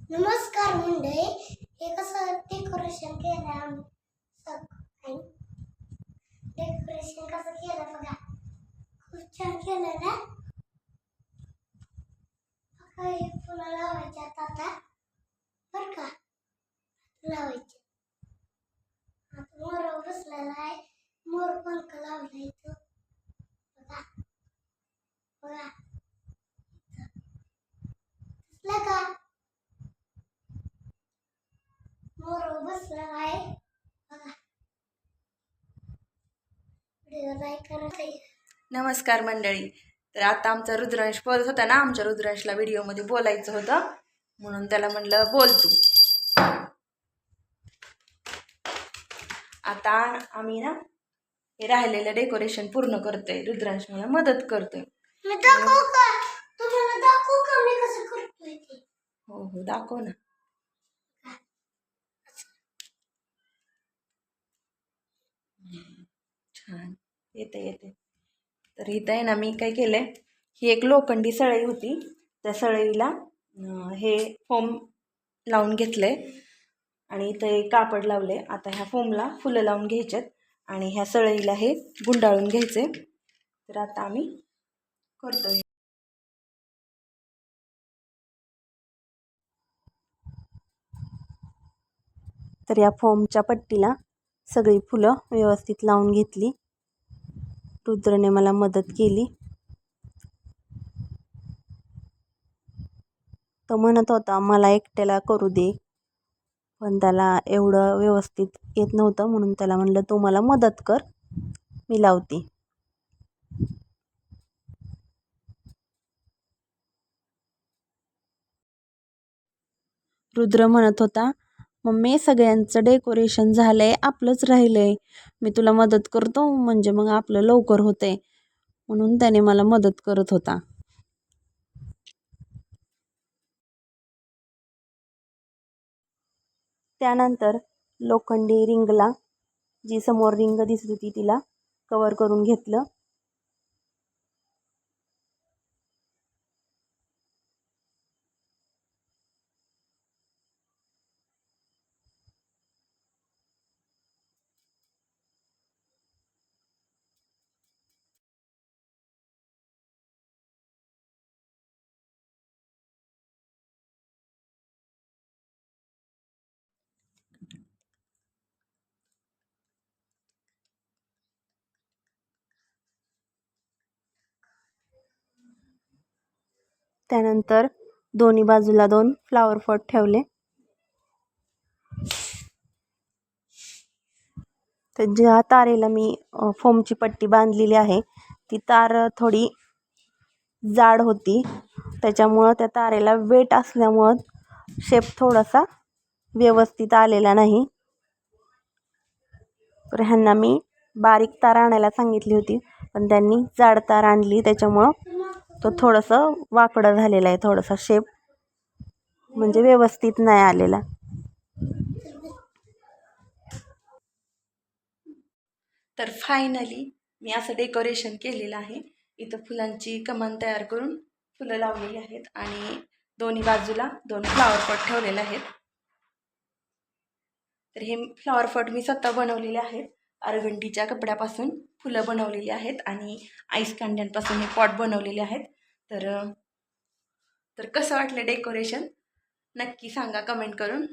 नमस्कार मंडळी, हे कसं डेकोरेशन केलं आम्ही डेकोरेशन कसं केलं बघा, खूप छान केलं ना. काही फुलं लावायच्यात आता बरं का, लावायचे. आता मोर बसलेला आहे, मोर पंख लावला इथं बघा बघा, दिसलं का मोर बसलेला आहे बघा. व्हिडिओ लाईक करा. नमस्कार मंडळी. तर आता आमचा रुद्रांश बोलत होता ना, आमच्या रुद्रांशला व्हिडिओमध्ये बोलायचं होतं म्हणून त्याला म्हणलं बोल तू. आता आम्ही ना हे राहिलेलं डेकोरेशन पूर्ण करतोय. रुद्रांश मला मदत करतोय. मी दाखवू का तुम्हाला, दाखवू का मी कसं करतोय ते? हो हो दाखव ना. छान येते. तर इथं आहे ना, मी काय केलंय, ही एक लोखंडी सळई होती, त्या सळईला हे फोम लावून घेतलंय आणि इथं एक कापड लावले. आता ह्या फोमला फुलं लावून घ्यायच्यात आणि ह्या सळईला हे गुंडाळून घ्यायचे. तर आता आम्ही करतोय. तर या फोमच्या पट्टीला सगळी फुलं व्यवस्थित लावून घेतली. रुद्रने मला मदत केली. तो म्हणत होता मला एकट्याला करू दे, पण त्याला एवढं व्यवस्थित येत नव्हतं म्हणून त्याला म्हणलं तू मला मदत कर, मी लावते. रुद्र म्हणत होता मम्मी सगळ्यांचं डेकोरेशन झालंय, आपलंच राहिलंय, मी तुला मदत करतो म्हणजे मग आपलं लवकर होतंय, म्हणून त्याने मला मदत करत होता. त्यानंतर लोखंडी रिंगला, जी समोर रिंग दिसत होती तिला कवर करून घेतलं. त्यानंतर दोन्ही बाजूला 2 फ्लावर पॉट ठेवले. तर ज्या तारेला मी फोमची पट्टी बांधलेली आहे ती तार थोडी जाड होती, त्याच्यामुळं त्या तारेला वेट असल्यामुळं शेप थोडासा व्यवस्थित आलेला नाही. तर ह्यांना मी बारीक तार आणायला सांगितली होती, पण त्यांनी जाड तार आणली, त्याच्यामुळं तो थोडंसं वाकडं झालेला आहे, थोडासा शेप म्हणजे व्यवस्थित नाही आलेला. तर फायनली मी असं डेकोरेशन केलेलं आहे. इथं फुलांची कमान तयार करून फुलं लावलेली आहेत आणि दोन्ही बाजूला 2 फ्लावर पॉट ठेवलेले आहेत. तर हे फ्लावर पॉट मी स्वतः बनवलेले आहेत. अर्गंडीच्या कपड्यापासून फुलं बनवलेली आहेत आणि आईस कांड्यांपासून हे पॉट बनवलेले आहेत. तर कसं वाटलं डेकोरेशन नक्की सांगा कमेंट करून.